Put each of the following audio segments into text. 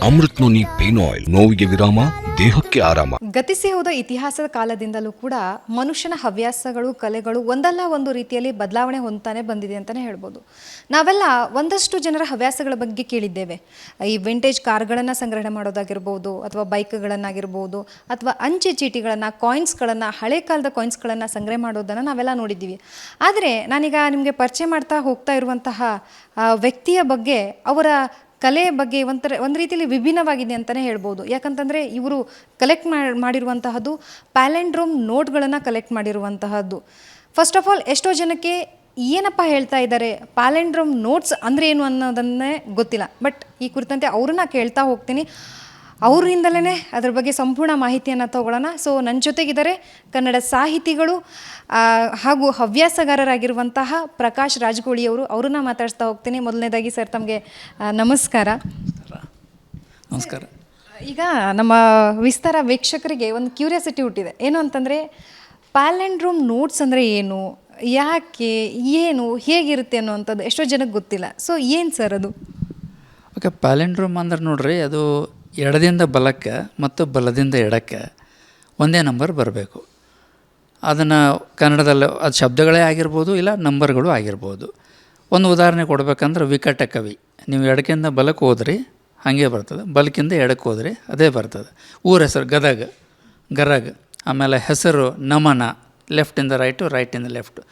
Amrit noni pain oil, ನೋವಿಗೆ ವಿರಾಮ, ದೇಹಕ್ಕೆ ಆರಾಮ. ಗತಿಸಿ ಹೋದ ಇತಿಹಾಸದ ಕಾಲದಿಂದಲೂ ಕೂಡ ಮನುಷ್ಯನ ಹವ್ಯಾಸಗಳು, ಕಲೆಗಳು ಒಂದಲ್ಲ ಒಂದು ರೀತಿಯಲ್ಲಿ ಬದಲಾವಣೆ ಹೊಂದ್ತಾನೆ ಬಂದಿದೆ ಅಂತಲೇ ಹೇಳ್ಬೋದು. ನಾವೆಲ್ಲ ಒಂದಷ್ಟು ಜನರ ಹವ್ಯಾಸಗಳ ಬಗ್ಗೆ ಕೇಳಿದ್ದೇವೆ. ಈ ವಿಂಟೇಜ್ ಕಾರ್ಗಳನ್ನು ಸಂಗ್ರಹಣೆ ಮಾಡೋದಾಗಿರ್ಬೋದು, ಅಥವಾ ಬೈಕ್ಗಳನ್ನಾಗಿರ್ಬೋದು, ಅಥವಾ ಅಂಚೆ ಚೀಟಿಗಳನ್ನು, ಕಾಯಿನ್ಸ್ಗಳನ್ನು, ಹಳೆ ಕಾಲದ ಕಾಯಿನ್ಸ್ಗಳನ್ನು ಸಂಗ್ರಹ ಮಾಡೋದನ್ನು ನಾವೆಲ್ಲ ನೋಡಿದ್ದೀವಿ. ಆದರೆ ನಾನೀಗ ನಿಮಗೆ ಪರಿಚಯ ಮಾಡ್ತಾ ಹೋಗ್ತಾ ಇರುವಂತಹ ವ್ಯಕ್ತಿಯ ಬಗ್ಗೆ, ಅವರ ಕಲೆಯ ಬಗ್ಗೆ ಒಂದು ರೀತಿಯಲ್ಲಿ ವಿಭಿನ್ನವಾಗಿದೆ ಅಂತಲೇ ಹೇಳ್ಬೋದು. ಯಾಕಂತಂದರೆ ಇವರು ಕಲೆಕ್ಟ್ ಮಾಡಿರುವಂತಹದ್ದು ಪ್ಯಾಲೆಂಡ್ರೋಮ್ ನೋಟ್ಗಳನ್ನು ಕಲೆಕ್ಟ್ ಮಾಡಿರುವಂತಹದ್ದು. ಫಸ್ಟ್ ಆಫ್ ಆಲ್ ಎಷ್ಟೋ ಜನಕ್ಕೆ ಏನಪ್ಪ ಹೇಳ್ತಾ ಇದ್ದಾರೆ, ಪ್ಯಾಲೆಂಡ್ರೋಮ್ ನೋಟ್ಸ್ ಅಂದರೆ ಏನು ಅನ್ನೋದನ್ನೇ ಗೊತ್ತಿಲ್ಲ. ಬಟ್ ಈ ಕುರಿತಂತೆ ಅವ್ರನ್ನ ಕೇಳ್ತಾ ಹೋಗ್ತೀನಿ. ಅವರಿಂದಲೇ ಅದ್ರ ಬಗ್ಗೆ ಸಂಪೂರ್ಣ ಮಾಹಿತಿಯನ್ನು ತಗೊಳ್ಳೋಣ. ಸೊ ನನ್ನ ಜೊತೆಗಿದ್ದಾರೆ ಕನ್ನಡ ಸಾಹಿತಿಗಳು ಹಾಗೂ ಹವ್ಯಾಸಗಾರರಾಗಿರುವಂತಹ ಪ್ರಕಾಶ್ ರಾಜಗೋಳಿಯವರು. ಅವ್ರನ್ನ ಮಾತಾಡ್ತಾ ಹೋಗ್ತೀನಿ. ಮೊದಲನೇದಾಗಿ ಸರ್ ತಮಗೆ ನಮಸ್ಕಾರ. ನಮಸ್ಕಾರ. ಈಗ ನಮ್ಮ ವಿಸ್ತಾರ ವೀಕ್ಷಕರಿಗೆ ಒಂದು ಕ್ಯೂರಿಯಾಸಿಟಿ ಹುಟ್ಟಿದೆ. ಏನು ಅಂತಂದರೆ, ಪ್ಯಾಲೆಂಡ್ರೋಮ್ ನೋಟ್ಸ್ ಅಂದರೆ ಏನು, ಯಾಕೆ, ಏನು, ಹೇಗಿರುತ್ತೆ ಅನ್ನೋವಂಥದ್ದು ಎಷ್ಟೋ ಜನಕ್ಕೆ ಗೊತ್ತಿಲ್ಲ. ಸೊ ಏನು ಸರ್ ಅದು? ಓಕೆ, ಪ್ಯಾಲೆಂಡ್ರೋಮ್ ಅಂದ್ರೆ ನೋಡ್ರಿ, ಅದು ಎಡದಿಂದ ಬಲಕ್ಕೆ ಮತ್ತು ಬಲದಿಂದ ಎಡಕ್ಕೆ ಒಂದೇ ನಂಬರ್ ಬರಬೇಕು. ಅದನ್ನು ಕನ್ನಡದಲ್ಲಿ ಅದು ಶಬ್ದಗಳೇ ಆಗಿರ್ಬೋದು, ಇಲ್ಲ ನಂಬರ್ಗಳು ಆಗಿರ್ಬೋದು. ಒಂದು ಉದಾಹರಣೆ ಕೊಡ್ಬೇಕಂದ್ರೆ, ವಿಕಟ ಕವಿ, ನೀವು ಎಡಕ್ಕಿಂದ ಬಲಕ್ಕೆ ಹೋದ್ರಿ ಹಾಗೆ ಬರ್ತದೆ, ಬಲಕ್ಕಿಂದ ಎಡಕ್ಕೆ ಹೋದ್ರಿ ಅದೇ ಬರ್ತದೆ. ಊರ ಹೆಸರು ಗದಗ, ಗರಗ್. ಆಮೇಲೆ ಹೆಸರು ನಮನ, ಲೆಫ್ಟಿಂದ ರೈಟು, ರೈಟಿಂದ ಲೆಫ್ಟು.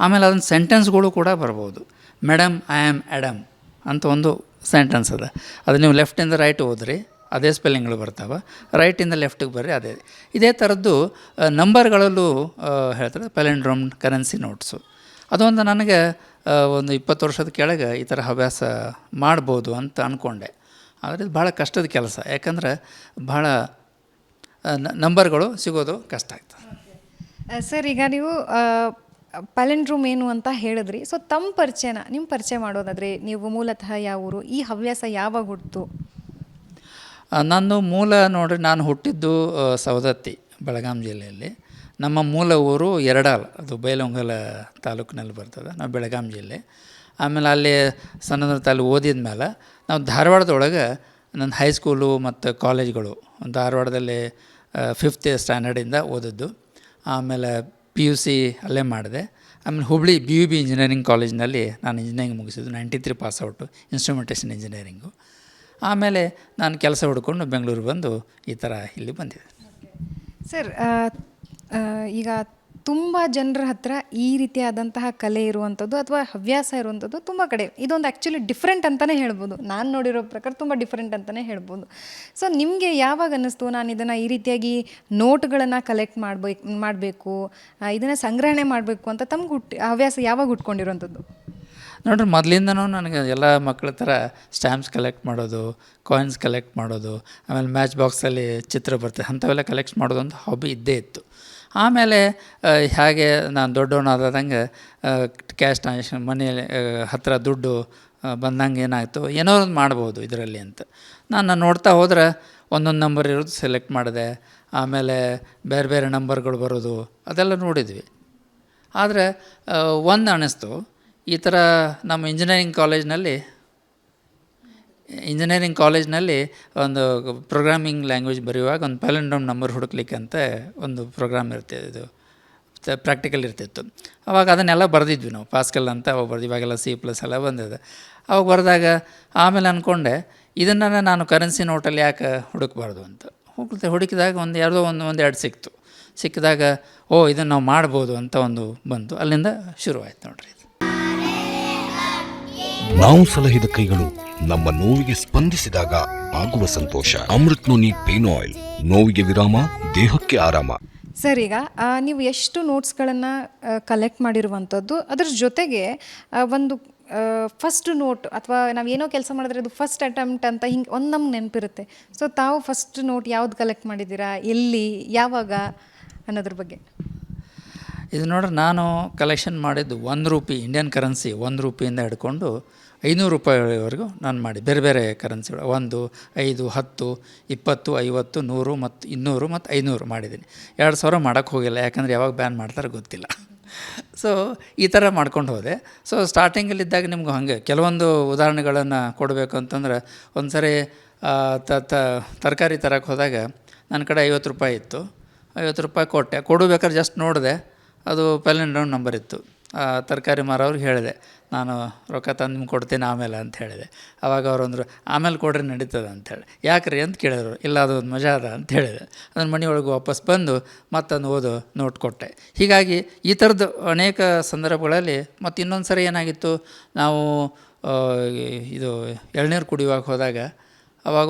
ಆಮೇಲೆ ಅದನ್ನು ಸೆಂಟೆನ್ಸ್ಗಳು ಕೂಡ ಬರ್ಬೋದು. ಮೇಡಮ್ ಐ ಆಮ್ ಎಡಮ್ ಅಂತ ಒಂದು ಸೆಂಟೆನ್ಸ್ ಅದ. ಅದು ನೀವು ಲೆಫ್ಟಿಂದ ರೈಟ್ ಹೋದ್ರಿ ಅದೇ ಸ್ಪೆಲ್ಲಿಂಗ್ಗಳು ಬರ್ತಾವೆ, ರೈಟಿಂದ ಲೆಫ್ಟಿಗೆ ಬರ್ರಿ ಅದೇ. ಇದೇ ಥರದ್ದು ನಂಬರ್ಗಳಲ್ಲೂ ಹೇಳ್ತಾರೆ ಪ್ಯಾಲೆಂಡ್ರೋಮ್ ಕರೆನ್ಸಿ ನೋಟ್ಸು. ಅದೊಂದು ನನಗೆ ಒಂದು 20 ವರ್ಷದ ಕೆಳಗೆ ಈ ಥರ ಹವ್ಯಾಸ ಮಾಡ್ಬೋದು ಅಂತ ಅಂದ್ಕೊಂಡೆ. ಆದರೆ ಇದು ಭಾಳ ಕಷ್ಟದ ಕೆಲಸ, ಯಾಕಂದ್ರೆ ಭಾಳ ನಂಬರ್ಗಳು ಸಿಗೋದು ಕಷ್ಟ ಆಗ್ತದೆ. ಸರ್, ಈಗ ನೀವು ಪ್ಯಾಲೆಂಡ್ರೋಮ್ ಏನು ಅಂತ ಹೇಳಿದ್ರಿ. ಸೊ ನಿಮ್ಮ ಪರಿಚಯ ಮಾಡೋದಾದರೆ, ನೀವು ಮೂಲತಃ ಯಾವ ಊರು, ಈ ಹವ್ಯಾಸ ಯಾವಾಗ ಹುಟ್ಟಿತು? ನನ್ನ ಮೂಲ ನೋಡ್ರಿ, ನಾನು ಹುಟ್ಟಿದ್ದು ಸವದತ್ತಿ, ಬೆಳಗಾಂ ಜಿಲ್ಲೆಯಲ್ಲಿ. ನಮ್ಮ ಮೂಲ ಊರು ಯರಡಾಲ್, ಅದು ಬೈಲಹೊಂಗಲ ತಾಲೂಕಿನಲ್ಲಿ ಬರ್ತದೆ. ನಾವು ಬೆಳಗಾಂ ಜಿಲ್ಲೆ. ಆಮೇಲೆ ಅಲ್ಲಿ ಸಣ್ಣದ ಓದಿದ ಮೇಲೆ ನಾವು ಧಾರವಾಡದೊಳಗೆ ನನ್ನ ಹೈಸ್ಕೂಲು ಮತ್ತು ಕಾಲೇಜ್ಗಳು ಧಾರವಾಡದಲ್ಲಿ 5th ಸ್ಟ್ಯಾಂಡರ್ಡಿಂದ ಓದಿದ್ದು. ಆಮೇಲೆ PUC ಅಲ್ಲೇ ಮಾಡಿದೆ. ಆಮೇಲೆ ಹುಬ್ಳಿ BUB ಇಂಜಿನಿಯರಿಂಗ್ ಕಾಲೇಜ್ನಲ್ಲಿ ನಾನು ಇಂಜಿನಿಯರಿಂಗ್ ಮುಗಿಸಿದ್ದು. 93 ಪಾಸ್ಔಟು, ಇನ್ಸ್ಟ್ರುಮೆಂಟೇಷನ್ ಇಂಜಿನಿಯರಿಂಗು. ಆಮೇಲೆ ನಾನು ಕೆಲಸ ಹುಡ್ಕೊಂಡು ಬೆಂಗಳೂರು ಬಂದು ಈ ಥರ ಇಲ್ಲಿ ಬಂದಿದೆ. ಸರ್, ಈಗ ತುಂಬ ಜನರ ಹತ್ರ ಈ ರೀತಿಯಾದಂತಹ ಕಲೆ ಇರುವಂಥದ್ದು ಅಥವಾ ಹವ್ಯಾಸ ಇರುವಂಥದ್ದು ತುಂಬ ಕಡೆ. ಇದೊಂದು ಆ್ಯಕ್ಚುಲಿ ಡಿಫ್ರೆಂಟ್ ಅಂತಲೇ ಹೇಳ್ಬೋದು. ನಾನು ನೋಡಿರೋ ಪ್ರಕಾರ ತುಂಬ ಡಿಫ್ರೆಂಟ್ ಅಂತಲೇ ಹೇಳ್ಬೋದು. ಸೊ ನಿಮಗೆ ಯಾವಾಗ ಅನ್ನಿಸ್ತು, ನಾನು ಇದನ್ನು ಈ ರೀತಿಯಾಗಿ ನೋಟ್ಗಳನ್ನು ಕಲೆಕ್ಟ್ ಮಾಡಬೇಕು, ಇದನ್ನು ಸಂಗ್ರಹಣೆ ಮಾಡಬೇಕು ಅಂತ ತಮ್ಗೆ ಹವ್ಯಾಸ ಯಾವಾಗ ಹುಟ್ಕೊಂಡಿರೋಂಥದ್ದು? ನೋಡ್ರಿ, ಮೊದಲಿಂದನೂ ನನಗೆ ಎಲ್ಲ ಮಕ್ಕಳ ಥರ ಸ್ಟ್ಯಾಂಪ್ಸ್ ಕಲೆಕ್ಟ್ ಮಾಡೋದು, ಕಾಯಿನ್ಸ್ ಕಲೆಕ್ಟ್ ಮಾಡೋದು, ಆಮೇಲೆ ಮ್ಯಾಚ್ ಬಾಕ್ಸಲ್ಲಿ ಚಿತ್ರ ಬರ್ತದೆ, ಅಂಥವೆಲ್ಲ ಕಲೆಕ್ಟ್ ಮಾಡೋದು ಅಂತ ಹಾಬಿ ಇದ್ದೇ ಇತ್ತು. ಆಮೇಲೆ ಹಾಗೆ ನಾನು ದೊಡ್ಡವನಾದಂಗೆ ಕ್ಯಾಶ್ ಟ್ರಾನ್ಸಾಕ್ಷನ್, ಮನೆಯಲ್ಲಿ ಹತ್ತಿರ ದುಡ್ಡು ಬಂದಂಗೆ ಏನಾಯಿತು, ಏನೋ ಒಂದು ಮಾಡ್ಬೋದು ಇದರಲ್ಲಿ ಅಂತ ನಾನು ನೋಡ್ತಾ ಹೋದ್ರೆ ಒಂದೊಂದು ನಂಬರ್ ಇರೋದು ಸೆಲೆಕ್ಟ್ ಮಾಡಿದೆ. ಆಮೇಲೆ ಬೇರೆ ಬೇರೆ ನಂಬರ್ಗಳು ಬರೋದು ಅದೆಲ್ಲ ನೋಡಿದ್ವಿ. ಆದರೆ ಒಂದು ಅನ್ನಿಸ್ತು, ಈ ಥರ ನಮ್ಮ ಇಂಜಿನಿಯರಿಂಗ್ ಕಾಲೇಜ್ನಲ್ಲಿ ಒಂದು ಪ್ರೋಗ್ರಾಮಿಂಗ್ ಲ್ಯಾಂಗ್ವೇಜ್ ಬರೆಯುವಾಗ ಒಂದು ಪ್ಯಾಲೆಂಡ್ರೋಮ್ ನಂಬರ್ ಹುಡುಕ್ಲಿಕ್ಕೆ ಅಂತ ಒಂದು ಪ್ರೋಗ್ರಾಮ್ ಇರ್ತಿದೆ, ಇದು ಪ್ರಾಕ್ಟಿಕಲ್ ಇರ್ತಿತ್ತು. ಅವಾಗ ಅದನ್ನೆಲ್ಲ ಬರೆದಿದ್ವಿ ನಾವು, ಪಾಸ್ಕಲ್ ಅಂತ ಅವಾಗ ಬರ್ದು. ಇವಾಗೆಲ್ಲ C+ ಎಲ್ಲ ಬಂದಿದೆ. ಅವಾಗ ಬರೆದಾಗ ಆಮೇಲೆ ಅಂದ್ಕೊಂಡೆ, ಇದನ್ನು ನಾನು ಕರೆನ್ಸಿ ನೋಟಲ್ಲಿ ಯಾಕೆ ಹುಡುಕಬಾರ್ದು ಅಂತ ಹುಡುಕಿದಾಗ ಯಾವುದೋ ಒಂದೆರಡು ಸಿಕ್ಕಿದಾಗ ಇದನ್ನು ನಾವು ಮಾಡ್ಬೋದು ಅಂತ ಒಂದು ಬಂತು. ಅಲ್ಲಿಂದ ಶುರುವಾಯ್ತು ನೋಡ್ರಿ. ನಾವು ಸಲಹಿದ ಕೈಗಳು ನಮ್ಮ ನೋವಿಗೆ ಸ್ಪಂದಿಸಿದಾಗ ಆಗುವ ಸಂತೋಷ. ಅಮೃತ್ ನೋನಿ ಪೇನ್ ಆಯಿಲ್, ನೋವಿಗೆ ವಿರಾಮ, ದೇಹಕ್ಕೆ ಆರಾಮ. ಸರ್, ಈಗ ನೀವು ಎಷ್ಟು ನೋಟ್ಸ್ಗಳನ್ನು ಕಲೆಕ್ಟ್ ಮಾಡಿರುವಂಥದ್ದು, ಅದ್ರ ಜೊತೆಗೆ ಒಂದು ಫಸ್ಟ್ ನೋಟ್ ಅಥವಾ ನಾವೇನೋ ಕೆಲಸ ಮಾಡಿದ್ರೆ ಅದು ಫಸ್ಟ್ ಅಟೆಂಪ್ಟ್ ಅಂತ ಹಿಂಗೆ ಒಂದು ನಮ್ಗೆ ನೆನಪಿರುತ್ತೆ. ಸೊ ತಾವು ಫಸ್ಟ್ ನೋಟ್ ಯಾವ್ದು ಕಲೆಕ್ಟ್ ಮಾಡಿದ್ದೀರಾ, ಎಲ್ಲಿ, ಯಾವಾಗ ಅನ್ನೋದ್ರ ಬಗ್ಗೆ? ಇದು ನೋಡ್ರಿ, ನಾನು ಕಲೆಕ್ಷನ್ ಮಾಡಿದ್ದು ₹1, ಇಂಡಿಯನ್ ಕರೆನ್ಸಿ ₹1 ಹಿಡ್ಕೊಂಡು ₹500ವರೆಗೂ ನಾನು ಮಾಡಿ ಬೇರೆ ಬೇರೆ ಕರೆನ್ಸಿಗಳು 1, 5, 10, 20, 50, 100 ಮತ್ತು 200 ಮತ್ತು 500 ಮಾಡಿದ್ದೀನಿ. 2000 ಮಾಡೋಕ್ಕೆ ಹೋಗಿಲ್ಲ, ಯಾಕಂದರೆ ಯಾವಾಗ ಬ್ಯಾನ್ ಮಾಡ್ತಾರೆ ಗೊತ್ತಿಲ್ಲ. ಸೊ ಈ ಥರ ಮಾಡ್ಕೊಂಡು ಹೋದೆ. ಸೊ ಸ್ಟಾರ್ಟಿಂಗಲ್ಲಿದ್ದಾಗ ನಿಮ್ಗೆ ಹಾಗೆ ಕೆಲವೊಂದು ಉದಾಹರಣೆಗಳನ್ನು ಕೊಡಬೇಕು ಅಂತಂದ್ರೆ, ಒಂದು ಸರಿ ತರಕಾರಿ ತರಕ್ಕೆ ಹೋದಾಗ ನನ್ನ ಕಡೆ 50 ರೂಪಾಯಿ ಇತ್ತು. 50 ರೂಪಾಯಿ ಕೊಟ್ಟೆ. ಕೊಡಬೇಕಾದ್ರೆ ಜಸ್ಟ್ ನೋಡಿದೆ, ಅದು ಪ್ಯಾಲೆಂಡ್ರೋಮ್ ನಂಬರ್ ಇತ್ತು. ತರಕಾರಿ ಮಾರೋರಿಗೆ ಹೇಳಿದೆ, ನಾನು ರೊಕ್ಕ ತಂದು ನಿಮ್ಗೆ ಕೊಡ್ತೀನಿ ಆಮೇಲೆ ಅಂತ ಹೇಳಿದೆ. ಆವಾಗ ಅವರು ಅಂದರು, ಆಮೇಲೆ ಕೊಡ್ರಿ ನಡೀತದೆ ಅಂಥೇಳಿ. ಯಾಕ್ರಿ ಅಂತ ಕೇಳಿದ್ರು. ಇಲ್ಲ, ಅದು ಒಂದು ಮಜಾ ಅದ ಅಂತ ಹೇಳಿದೆ. ಅದನ್ನು ಮನೆಯೊಳಗೆ ವಾಪಸ್ ಬಂದು ಮತ್ತೊಂದು ಓದು ನೋಟ್ ಕೊಟ್ಟೆ. ಹೀಗಾಗಿ ಈ ಥರದ್ದು ಅನೇಕ ಸಂದರ್ಭಗಳಲ್ಲಿ ಮತ್ತು ಇನ್ನೊಂದು ಸರಿ ಏನಾಗಿತ್ತು, ನಾವು ಇದು ಎಳ್ನೀರು ಕುಡಿಯುವಾಗ ಹೋದಾಗ ಅವಾಗ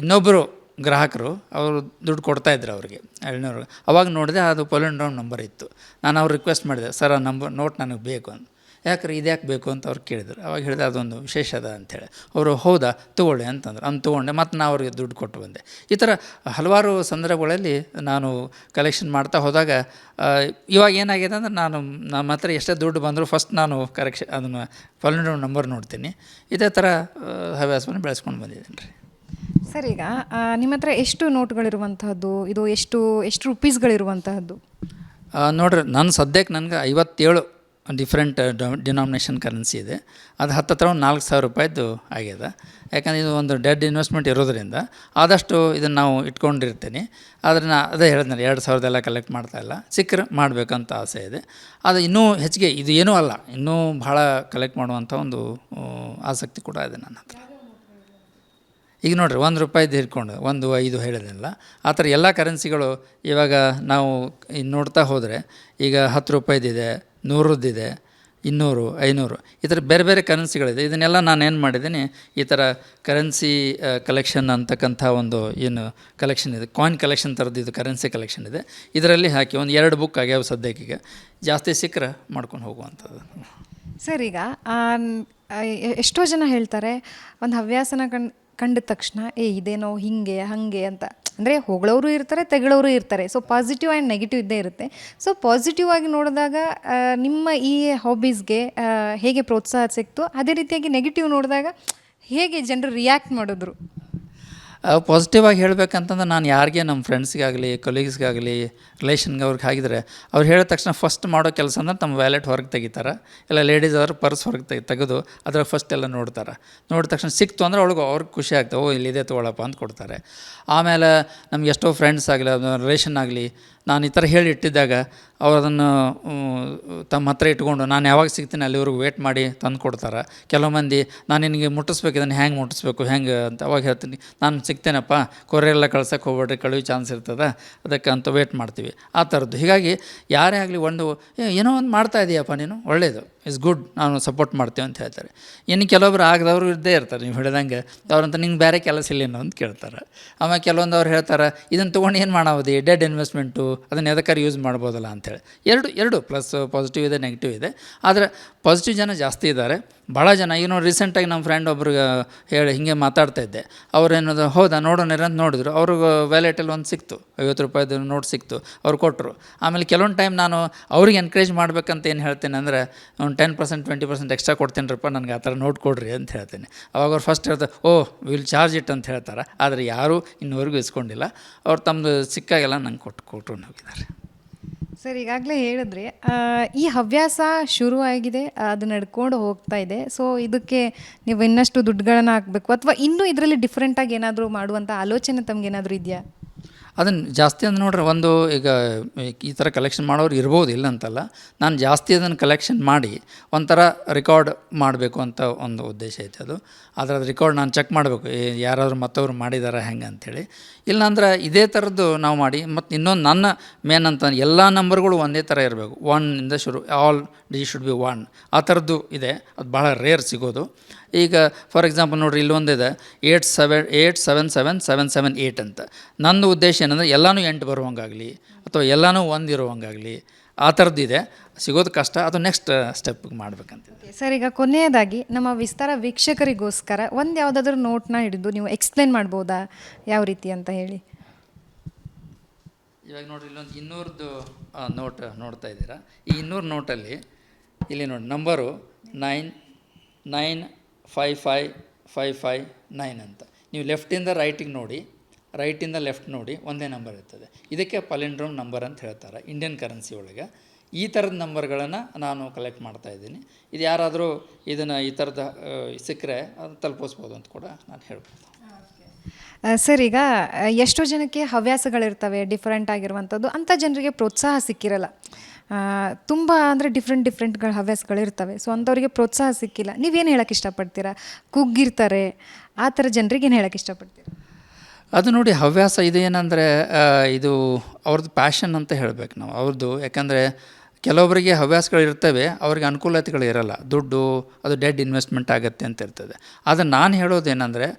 ಇನ್ನೊಬ್ಬರು ಗ್ರಾಹಕರು ಅವರು ದುಡ್ಡು ಕೊಡ್ತಾಯಿದ್ರು ಅವ್ರಿಗೆ ಎಳ್ನೀರು. ಅವಾಗ ನೋಡಿದೆ ಅದು ಪ್ಯಾಲೆಂಡ್ರೋಮ್ ನಂಬರ್ ಇತ್ತು. ನಾನು ಅವ್ರು ರಿಕ್ವೆಸ್ಟ್ ಮಾಡಿದೆ, ಸರ್ ಆ ನೋಟ್ ನನಗೆ ಬೇಕು ಅಂತ. ಯಾಕ್ರಿ ಇದ್ಯಾಕೆ ಬೇಕು ಅಂತ ಅವ್ರು ಕೇಳಿದ್ರು. ಅವಾಗ ಹೇಳಿದೆ, ಅದೊಂದು ವಿಶೇಷ ಅದ ಅಂಥೇಳಿ. ಅವರು ಹೌದಾ ತೊಗೊಳ್ಳಿ ಅಂತಂದ್ರು. ಅವ್ನು ತೊಗೊಂಡೆ, ಮತ್ತು ನಾನು ಅವ್ರಿಗೆ ದುಡ್ಡು ಕೊಟ್ಟು ಬಂದೆ. ಈ ಥರ ಹಲವಾರು ಸಂದರ್ಭಗಳಲ್ಲಿ ನಾನು ಕಲೆಕ್ಷನ್ ಮಾಡ್ತಾ ಹೋದಾಗ ಇವಾಗ ಏನಾಗಿದೆ ಅಂದರೆ ನಮ್ಮ ಹತ್ರ ಎಷ್ಟೇ ದುಡ್ಡು ಬಂದರೂ ಫಸ್ಟ್ ನಾನು ಅದನ್ನು ಪ್ಯಾಲೆಂಡ್ರೋಮ್ ನಂಬರ್ ನೋಡ್ತೀನಿ. ಇದೇ ಥರ ಹವ್ಯಾಸವನ್ನು ಬೆಳೆಸ್ಕೊಂಡು ಬಂದಿದ್ದೀನಿ ರೀ. ಸರ್, ಈಗ ನಿಮ್ಮ ಹತ್ರ ಎಷ್ಟು ನೋಟ್ಗಳಿರುವಂತಹದ್ದು, ಇದು ಎಷ್ಟು ರುಪೀಸ್ಗಳಿರುವಂತಹದ್ದು? ನೋಡ್ರಿ, ಸದ್ಯಕ್ಕೆ ನನಗೆ 57 ಡಿಫ್ರೆಂಟ್ ಡಿನಾಮಿನೇಷನ್ ಕರೆನ್ಸಿ ಇದೆ. ಅದು ಹತ್ತತ್ರ ಒಂದು 4,000 ರೂಪಾಯಿದ್ದು ಆಗ್ಯದ. ಯಾಕಂದರೆ ಇದು ಒಂದು ಡೆಡ್ ಇನ್ವೆಸ್ಟ್ಮೆಂಟ್ ಇರೋದ್ರಿಂದ ಆದಷ್ಟು ಇದನ್ನು ನಾವು ಇಟ್ಕೊಂಡಿರ್ತೀನಿ. ಆದರೆ ಅದೇ ಹೇಳಿದ್ನಲ್ಲ, 2,000 ಕಲೆಕ್ಟ್ ಮಾಡ್ತಾಯಿಲ್ಲ. ಸಿಕ್ಕರೆ ಮಾಡಬೇಕಂತ ಆಸೆ ಇದೆ. ಅದು ಇನ್ನೂ ಹೆಚ್ಚಿಗೆ ಇದು ಏನೂ ಅಲ್ಲ, ಇನ್ನೂ ಭಾಳ ಕಲೆಕ್ಟ್ ಮಾಡುವಂಥ ಒಂದು ಆಸಕ್ತಿ ಕೂಡ ಇದೆ ನನ್ನ ಹತ್ರ. ಈಗ ನೋಡಿರಿ, 1 ರೂಪಾಯಿದು ಹಿಡ್ಕೊಂಡು 1, 5 ಹೇಳಿದ್ನಲ್ಲ, ಆ ಥರ ಎಲ್ಲ ಕರೆನ್ಸಿಗಳು ಇವಾಗ ನಾವು ನೋಡ್ತಾ ಹೋದರೆ ಈಗ 10 ರೂಪಾಯಿದಿದೆ, 100ದ್ದಿದೆ, 200, 500 ಈ ಥರ ಬೇರೆ ಬೇರೆ ಕರೆನ್ಸಿಗಳಿದೆ. ಇದನ್ನೆಲ್ಲ ನಾನೇನು ಮಾಡಿದ್ದೀನಿ, ಈ ಥರ ಕರೆನ್ಸಿ ಕಲೆಕ್ಷನ್ ಅಂತಕ್ಕಂಥ ಒಂದು ಏನು ಕಲೆಕ್ಷನ್ ಇದೆ, ಕಾಯಿನ್ ಕಲೆಕ್ಷನ್ ಥರದ್ದು ಇದು ಕರೆನ್ಸಿ ಕಲೆಕ್ಷನ್ ಇದೆ. ಇದರಲ್ಲಿ ಹಾಕಿ ಒಂದು 2 ಬುಕ್ ಆಗ್ಯಾವ ಸದ್ಯಕ್ಕೀಗ. ಜಾಸ್ತಿ ಸಿಕ್ಕರೆ ಮಾಡ್ಕೊಂಡು ಹೋಗುವಂಥದ್ದು. ಸರ್, ಈಗ ಎಷ್ಟೋ ಜನ ಹೇಳ್ತಾರೆ, ಒಂದು ಹವ್ಯಾಸನ ಕಂಡ ತಕ್ಷಣ ಇದೇನೋ ಹಿಂಗೆ ಹಾಗೆ ಅಂತ, ಅಂದರೆ ಹೊಗಳವರು ಇರ್ತಾರೆ, ತೆಗಳವರು ಇರ್ತಾರೆ. ಸೊ ಪಾಸಿಟಿವ್ ಆ್ಯಂಡ್ ನೆಗೆಟಿವ್ ಇದ್ದೇ ಇರುತ್ತೆ. ಸೊ ಪಾಸಿಟಿವ್ ಆಗಿ ನೋಡಿದಾಗ ನಿಮ್ಮ ಈ ಹಾಬೀಸ್ಗೆ ಹೇಗೆ ಪ್ರೋತ್ಸಾಹ ಸಿಕ್ತು, ಅದೇ ರೀತಿಯಾಗಿ ನೆಗೆಟಿವ್ ನೋಡಿದಾಗ ಹೇಗೆ ಜನರು ರಿಯಾಕ್ಟ್ ಮಾಡಿದ್ರು? ಪಾಸಿಟಿವ್ ಆಗಿ ಹೇಳಬೇಕಂತಂದ್ರೆ, ನಾನು ಯಾರಿಗೆ ನಮ್ಮ ಫ್ರೆಂಡ್ಸ್ಗಾಗಲಿ ಕೊಲೀಗ್ಸ್ಗಾಗಲಿ ರಿಲೇಷನ್ಗೆ ಅವ್ರಿಗೆ ಆಗಿದ್ರೆ ಅವ್ರು ಹೇಳಿದ ತಕ್ಷಣ ಫಸ್ಟ್ ಮಾಡೋ ಕೆಲಸ ಅಂದ್ರೆ ತಮ್ಮ ವ್ಯಾಲೆಟ್ ಹೊರಗೆ ತೆಗಿತಾರೆ. ಇಲ್ಲ ಲೇಡೀಸ್ ಆದ್ರೆ ಪರ್ಸ್ ಹೊರಗೆ ತೆಗೆದು ಅದ್ರಾಗ ಫಸ್ಟ್ ಎಲ್ಲ ನೋಡ್ತಾರೆ. ನೋಡಿದ ತಕ್ಷಣ ಸಿಕ್ತು ಅಂದರೆ ಅವ್ರಿಗೆ ಖುಷಿ ಆಗ್ತವೆ. ಓ, ಇಲ್ಲಿದೆ ತೊಗೊಳಪ್ಪ ಅಂತ ಕೊಡ್ತಾರೆ. ಆಮೇಲೆ ನಮ್ಗೆ ಎಷ್ಟೋ ಫ್ರೆಂಡ್ಸ್ ಆಗಲಿ, ರಿಲೇಷನ್ ಆಗಲಿ, ನಾನು ಈ ಥರ ಹೇಳಿಟ್ಟಿದ್ದಾಗ ಅವ್ರು ಅದನ್ನು ತಮ್ಮ ಹತ್ರ ಇಟ್ಕೊಂಡು ನಾನು ಯಾವಾಗ ಸಿಗ್ತೀನಿ ಅಲ್ಲಿವರೆಗೂ ವೇಟ್ ಮಾಡಿ ತಂದು ಕೊಡ್ತಾರೆ. ಕೆಲವು ಮಂದಿ, ನಾನು ನಿನಗೆ ಮುಟ್ಟಿಸ್ಬೇಕು, ಇದನ್ನು ಹೆಂಗೆ ಮುಟ್ಟಿಸ್ಬೇಕು ಹೆಂಗೆ ಅಂತ ಅವಾಗ ಹೇಳ್ತೀನಿ, ನಾನು ಸಿಗ್ತೇನಪ್ಪ, ಕೊರಿಯರೆಲ್ಲ ಕಳ್ಸೋಕ್ಕೆ ಹೋಗ್ಬೇಡ್ರಿ, ಕಳುವಿ ಚಾನ್ಸ್ ಇರ್ತದೆ, ಅದಕ್ಕೆ ಅಂತ ವೇಟ್ ಮಾಡ್ತೀವಿ ಆ ಥರದ್ದು. ಹೀಗಾಗಿ ಯಾರೇ ಆಗಲಿ ಏನೋ ಒಂದು ಮಾಡ್ತಾ ಇದೆಯಪ್ಪ ನೀನು, ಒಳ್ಳೆಯದು, ಇಸ್ ಗುಡ್, ನಾನು ಸಪೋರ್ಟ್ ಮಾಡ್ತೇವೆ ಅಂತ ಹೇಳ್ತಾರೆ. ಇನ್ನು ಕೆಲವೊಬ್ರು ಆಗದವರು ಇದ್ದೇ ಇರ್ತಾರೆ. ನೀವು ಹೇಳಿದಂಗೆ ಅವ್ರಂತ ನಿಂಗೆ ಬೇರೆ ಕೆಲಸ ಇಲ್ಲೇನೋ ಅಂತ ಕೇಳ್ತಾರೆ. ಆಮೇಲೆ ಕೆಲವೊಂದು ಅವ್ರು ಹೇಳ್ತಾರೆ, ಇದನ್ನು ತೊಗೊಂಡು ಏನು ಮಾಡೋದು, ಡೆಡ್ ಇನ್ವೆಸ್ಟ್ಮೆಂಟು, ಅದನ್ನು ಎದಕ್ಕಾರು ಯೂಸ್ ಮಾಡ್ಬೋದಲ್ಲ ಅಂಥೇಳಿ. ಎರಡು ಪ್ಲಸ್ ಪಾಸಿಟಿವ್ ಇದೆ, ನೆಗೆಟಿವ್ ಇದೆ. ಆದರೆ ಪಾಸಿಟಿವ್ ಜನ ಜಾಸ್ತಿ ಇದ್ದಾರೆ. ಭಾಳ ಜನ ಈಗ ನೋಡಿ, ರೀಸೆಂಟಾಗಿ ನಮ್ಮ ಫ್ರೆಂಡ್ ಒಬ್ರಿಗೆ ಹೇಳಿ ಹಿಂಗೆ ಮಾತಾಡ್ತಾ ಇದ್ದೆ. ಅವ್ರೇನದು ಹೌದಾ ನೋಡೋಣ ಅಂತ ನೋಡಿದ್ರು. ಅವ್ರಿಗೆ ವ್ಯಾಲೆಟಲ್ಲಿ ಒಂದು ಸಿಕ್ತು, 50 ರೂಪಾಯಿದು ನೋಟ್ ಸಿಕ್ತು, ಅವ್ರು ಕೊಟ್ಟರು. ಆಮೇಲೆ ಕೆಲವೊಂದು ಟೈಮ್ ನಾನು ಅವ್ರಿಗೆ ಎನ್ಕರೇಜ್ ಮಾಡ್ಬೇಕಂತ ಏನು ಹೇಳ್ತೇನೆ ಅಂದರೆ, ಒಂದು 10% 20% ಎಕ್ಸ್ಟ್ರಾ ಕೊಡ್ತೇನೆ ನನಗೆ ಆ ಥರ ನೋಟ್ ಕೊಡ್ರಿ ಅಂತ ಹೇಳ್ತೇನೆ. ಅವಾಗ ಅವ್ರು ಫಸ್ಟ್ ಹೇಳ್ತಾರೆ, ವಿಲ್ ಚಾರ್ಜ್ ಇಟ್ ಅಂತ ಹೇಳ್ತಾರೆ. ಆದರೆ ಯಾರೂ ಇನ್ನೂವರೆಗೂ ಇಸ್ಕೊಂಡಿಲ್ಲ. ಅವ್ರು ತಮ್ಮದು ಸಿಕ್ಕಾಗೆಲ್ಲ ನಂಗೆ ಕೊಟ್ಟು ಹೋಗಿದ್ದಾರೆ. ಸರ್, ಈಗಾಗಲೇ ಹೇಳಿದ್ರಿ, ಈ ಹವ್ಯಾಸ ಶುರುವಾಗಿದೆ, ಅದು ನಡ್ಕೊಂಡು ಹೋಗ್ತಾ ಇದೆ. ಸೊ ಇದಕ್ಕೆ ನೀವು ಇನ್ನಷ್ಟು ದುಡ್ಡುಗಳನ್ನು ಹಾಕಬೇಕು, ಅಥವಾ ಇನ್ನೂ ಇದರಲ್ಲಿ ಡಿಫ್ರೆಂಟಾಗಿ ಏನಾದರೂ ಮಾಡುವಂಥ ಆಲೋಚನೆ ತಮಗೇನಾದರೂ ಇದೆಯಾ? ಅದನ್ನು ಜಾಸ್ತಿ ಅಂದ್ರೆ ನೋಡ್ರಿ, ಈಗ ಈ ಥರ ಕಲೆಕ್ಷನ್ ಮಾಡೋರು ಇರ್ಬೋದು, ಇಲ್ಲ ಅಂತಲ್ಲ. ನಾನು ಜಾಸ್ತಿ ಅದನ್ನು ಕಲೆಕ್ಷನ್ ಮಾಡಿ ಒಂಥರ ರೆಕಾರ್ಡ್ ಮಾಡಬೇಕು ಅಂತ ಒಂದು ಉದ್ದೇಶ ಐತೆ. ಅದು ರೆಕಾರ್ಡ್ ನಾನು ಚೆಕ್ ಮಾಡಬೇಕು, ಯಾರಾದರೂ ಮತ್ತವರು ಮಾಡಿದಾರ ಹೆಂಗೆ ಅಂಥೇಳಿ. ಇಲ್ಲಾಂದ್ರೆ ಇದೇ ಥರದ್ದು ನಾವು ಮಾಡಿ, ಮತ್ತು ಇನ್ನೊಂದು ನನ್ನ ಮೇನ್ ಅಂತ ಎಲ್ಲ ನಂಬರ್ಗಳು ಒಂದೇ ಥರ ಇರಬೇಕು. 1 ಇಂದ ಶುರು, ಆಲ್ ಡಿ ಶುಡ್ ಬಿ 1 ಆ ಥರದ್ದು ಇದೆ. ಅದು ಭಾಳ ರೇರ್ ಸಿಗೋದು. ಈಗ ಫಾರ್ ಎಕ್ಸಾಂಪಲ್ ನೋಡಿರಿ, ಇಲ್ಲೊಂದಿದೆ 87777778 ಅಂತ. ನಂದು ಉದ್ದೇಶ ಏನಂದರೆ ಎಲ್ಲನೂ 8 ಬರುವಂಗಾಗಲಿ, ಅಥವಾ ಎಲ್ಲನೂ 1 ಇರುವಂಗಾಗಲಿ, ಆ ಥರದ್ದಿದೆ. ಸಿಗೋದು ಕಷ್ಟ, ಅದು ನೆಕ್ಸ್ಟ್ ಸ್ಟೆಪ್ಗೆ ಮಾಡ್ಬೇಕಂತ. ಸರ್, ಈಗ ಕೊನೆಯದಾಗಿ ನಮ್ಮ ವಿಸ್ತಾರ ವೀಕ್ಷಕರಿಗೋಸ್ಕರ ಒಂದು ಯಾವುದಾದ್ರೂ ನೋಟ್ನ ಹಿಡಿದು ನೀವು ಎಕ್ಸ್ಪ್ಲೇನ್ ಮಾಡ್ಬೋದಾ, ಯಾವ ರೀತಿ ಅಂತ ಹೇಳಿ? ಇವಾಗ ನೋಡಿರಿ, ಇಲ್ಲೊಂದು 200ದು ನೋಟ್ ನೋಡ್ತಾ ಇದ್ದೀರಾ. ಈ 200 ನೋಟಲ್ಲಿ ಇಲ್ಲಿ ನೋಡಿ ನಂಬರು 9955559 ಅಂತ. ನೀವು ಲೆಫ್ಟಿಂದ ರೈಟಿಗೆ ನೋಡಿ, ರೈಟಿಂದ ಲೆಫ್ಟ್ ನೋಡಿ, ಒಂದೇ ನಂಬರ್ ಇರ್ತದೆ. ಇದಕ್ಕೆ ಪ್ಯಾಲೆಂಡ್ರೋಮ್ ನಂಬರ್ ಅಂತ ಹೇಳ್ತಾರೆ ಇಂಡಿಯನ್ ಕರೆನ್ಸಿ ಒಳಗೆ. ಈ ಥರದ ನಂಬರ್ಗಳನ್ನು ನಾನು ಕಲೆಕ್ಟ್ ಮಾಡ್ತಾಯಿದ್ದೀನಿ. ಇದು ಯಾರಾದರೂ ಇದನ್ನು ಈ ಥರದ ಸಿಕ್ಕರೆ ಅದು ತಲುಪಿಸ್ಬೋದು ಅಂತ ಕೂಡ ನಾನು ಹೇಳ್ಬೋದು. ಸರ್ ಈಗ ಎಷ್ಟೋ ಜನಕ್ಕೆ ಹವ್ಯಾಸಗಳಿರ್ತವೆ ಡಿಫ್ರೆಂಟ್ ಆಗಿರುವಂಥದ್ದು, ಅಂಥ ಜನರಿಗೆ ಪ್ರೋತ್ಸಾಹ ಸಿಕ್ಕಿರಲ್ಲ. ತುಂಬ ಅಂದರೆ ಡಿಫ್ರೆಂಟ್ಗಳ ಹವ್ಯಾಸಗಳಿರ್ತವೆ. ಸೊ ಅಂಥವ್ರಿಗೆ ಪ್ರೋತ್ಸಾಹ ಸಿಕ್ಕಿಲ್ಲ. ನೀವೇನು ಹೇಳೋಕ್ಕೆ ಇಷ್ಟಪಡ್ತೀರಾ? ಕುಗ್ಗಿರ್ತಾರೆ, ಆ ಥರ ಜನರಿಗೆ ಏನು ಹೇಳೋಕ್ಕೆ ಇಷ್ಟಪಡ್ತೀರಾ? ಅದು ನೋಡಿ, ಹವ್ಯಾಸ ಇದು ಏನಂದರೆ ಇದು ಅವ್ರದ್ದು ಪ್ಯಾಷನ್ ಅಂತ ಹೇಳಬೇಕು ನಾವು ಅವ್ರದ್ದು. ಯಾಕಂದರೆ ಕೆಲವೊಬ್ಬರಿಗೆ ಹವ್ಯಾಸಗಳಿರ್ತವೆ, ಅವ್ರಿಗೆ ಅನುಕೂಲತೆಗಳು ಇರಲ್ಲ, ದುಡ್ಡು ಅದು ಡೆಡ್ ಇನ್ವೆಸ್ಟ್ಮೆಂಟ್ ಆಗುತ್ತೆ ಅಂತ ಇರ್ತದೆ. ಆದರೆ ನಾನು ಹೇಳೋದೇನೆಂದರೆ,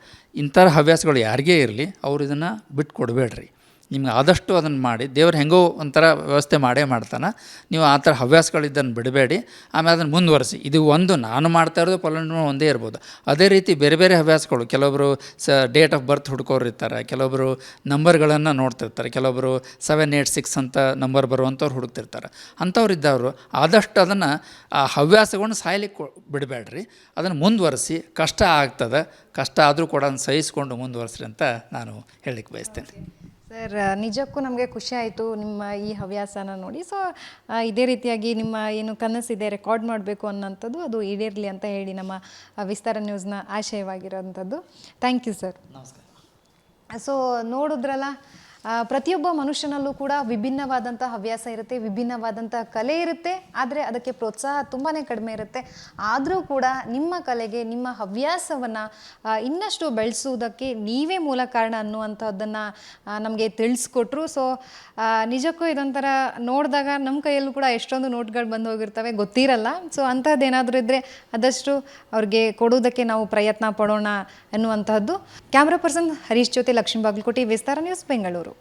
ಇಂಥ ಹವ್ಯಾಸಗಳು ಯಾರಿಗೇ ಇರಲಿ, ಅವ್ರು ಇದನ್ನು ಬಿಟ್ಟು ಕೊಡಬೇಡ್ರಿ. ನಿಮ್ಗೆ ಆದಷ್ಟು ಅದನ್ನು ಮಾಡಿ, ದೇವ್ರು ಹೆಂಗೋ ಒಂಥರ ವ್ಯವಸ್ಥೆ ಮಾಡೇ ಮಾಡ್ತಾನೆ. ನೀವು ಆ ಥರ ಹವ್ಯಾಸಗಳಿದ್ದನ್ನು ಬಿಡಬೇಡಿ, ಆಮೇಲೆ ಅದನ್ನು ಮುಂದುವರಿಸಿ. ಇದು ಒಂದು ನಾನು ಮಾಡ್ತಾ ಇರೋದು ಪಲಂಡ್ರು ಒಂದೇ ಇರ್ಬೋದು. ಅದೇ ರೀತಿ ಬೇರೆ ಬೇರೆ ಹವ್ಯಾಸಗಳು, ಕೆಲವೊಬ್ಬರು ಡೇಟ್ ಆಫ್ ಬರ್ತ್ ಹುಡ್ಕೋರು ಇರ್ತಾರೆ, ಕೆಲವೊಬ್ಬರು ನಂಬರ್ಗಳನ್ನು ನೋಡ್ತಿರ್ತಾರೆ, ಕೆಲವೊಬ್ಬರು 786 ಅಂತ ನಂಬರ್ ಬರುವಂಥವ್ರು ಹುಡುಕ್ತಿರ್ತಾರೆ. ಅಂಥವ್ರು ಇದ್ದವರು ಆದಷ್ಟು ಅದನ್ನು ಆ ಹವ್ಯಾಸಗಳನ್ನು ಸಾಯ್ಲಿಕ್ಕೆ ಬಿಡಬೇಡ್ರಿ, ಅದನ್ನು ಮುಂದುವರಿಸಿ. ಕಷ್ಟ ಆಗ್ತದೆ, ಕಷ್ಟ ಆದರೂ ಕೂಡ ಅದನ್ನು ಸಹಿಸ್ಕೊಂಡು ಮುಂದುವರಿಸ್ರಿ ಅಂತ ನಾನು ಹೇಳಲಿಕ್ಕೆ ಬಯಸ್ತೇನೆ. ಸರ್, ನಿಜಕ್ಕೂ ನಮಗೆ ಖುಷಿ ಆಯಿತು ನಿಮ್ಮ ಈ ಹವ್ಯಾಸನ ನೋಡಿ. ಸೊ ಇದೇ ರೀತಿಯಾಗಿ ನಿಮ್ಮ ಏನು ಕನಸಿದೆ ರೆಕಾರ್ಡ್ ಮಾಡಬೇಕು ಅನ್ನೋಂಥದ್ದು ಅದು ಈಡೇರಲಿ ಅಂತ ಹೇಳಿ ನಮ್ಮ ವಿಸ್ತಾರ ನ್ಯೂಸ್ನ ಆಶಯವಾಗಿರೋಂಥದ್ದು. Thank you sir. ನಮಸ್ಕಾರ. ಸೊ ನೋಡಿದ್ರಲ್ಲ, ಪ್ರತಿಯೊಬ್ಬ ಮನುಷ್ಯನಲ್ಲೂ ಕೂಡ ವಿಭಿನ್ನವಾದಂಥ ಹವ್ಯಾಸ ಇರುತ್ತೆ, ವಿಭಿನ್ನವಾದಂಥ ಕಲೆ ಇರುತ್ತೆ. ಆದರೆ ಅದಕ್ಕೆ ಪ್ರೋತ್ಸಾಹ ತುಂಬಾ ಕಡಿಮೆ ಇರುತ್ತೆ. ಆದರೂ ಕೂಡ ನಿಮ್ಮ ಕಲೆಗೆ, ನಿಮ್ಮ ಹವ್ಯಾಸವನ್ನು ಇನ್ನಷ್ಟು ಬೆಳೆಸುವುದಕ್ಕೆ ನೀವೇ ಮೂಲ ಕಾರಣ ಅನ್ನುವಂಥದ್ದನ್ನು ನಮಗೆ ತಿಳಿಸ್ಕೊಟ್ರು. ಸೊ ನಿಜಕ್ಕೂ ಇದೊಂಥರ ನೋಡಿದಾಗ ನಮ್ಮ ಕೈಯಲ್ಲೂ ಕೂಡ ಎಷ್ಟೊಂದು ನೋಟ್ಗಳು ಬಂದು ಹೋಗಿರ್ತವೆ, ಗೊತ್ತಿರಲ್ಲ. ಸೊ ಅಂಥದ್ದೇನಾದರೂ ಇದ್ದರೆ ಆದಷ್ಟು ಅವ್ರಿಗೆ ಕೊಡೋದಕ್ಕೆ ನಾವು ಪ್ರಯತ್ನ ಪಡೋಣ ಅನ್ನುವಂಥದ್ದು. ಕ್ಯಾಮ್ರಾ ಪರ್ಸನ್ ಹರೀಶ್ ಜೊತೆ ಲಕ್ಷ್ಮೀ ಬಾಗಲಕೋಟೆ, ವಿಸ್ತಾರ ನ್ಯೂಸ್, ಬೆಂಗಳೂರು.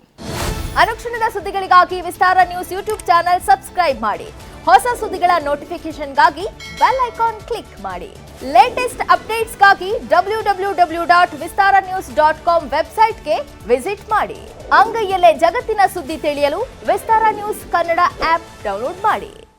ಅನುಕ್ಷಣದ ಸುದ್ದಿಗಳಿಗಾಗಿ ವಿಸ್ತಾರ ನ್ಯೂಸ್ ಯೂಟ್ಯೂಬ್ ಚಾನೆಲ್ ಸಬ್ಸ್ಕ್ರೈಬ್ ಮಾಡಿ. ಹೊಸ ಸುದ್ದಿಗಳ ನೋಟಿಫಿಕೇಶನ್ಗಾಗಿ ಬೆಲ್ ಐಕಾನ್ ಕ್ಲಿಕ್ ಮಾಡಿ. ಲೇಟೆಸ್ಟ್ ಅಪ್ಡೇಟ್ಸ್ಗಾಗಿ www.vistaranews.com ವೆಬ್ಸೈಟ್ಗೆ ವಿಸಿಟ್ ಮಾಡಿ. ಅಂಗೈಯಲ್ಲೇ ಜಗತ್ತಿನ ಸುದ್ದಿ ತಿಳಿಯಲು ವಿಸ್ತಾರ ನ್ಯೂಸ್ ಕನ್ನಡ ಆಪ್ ಡೌನ್ಲೋಡ್ ಮಾಡಿ.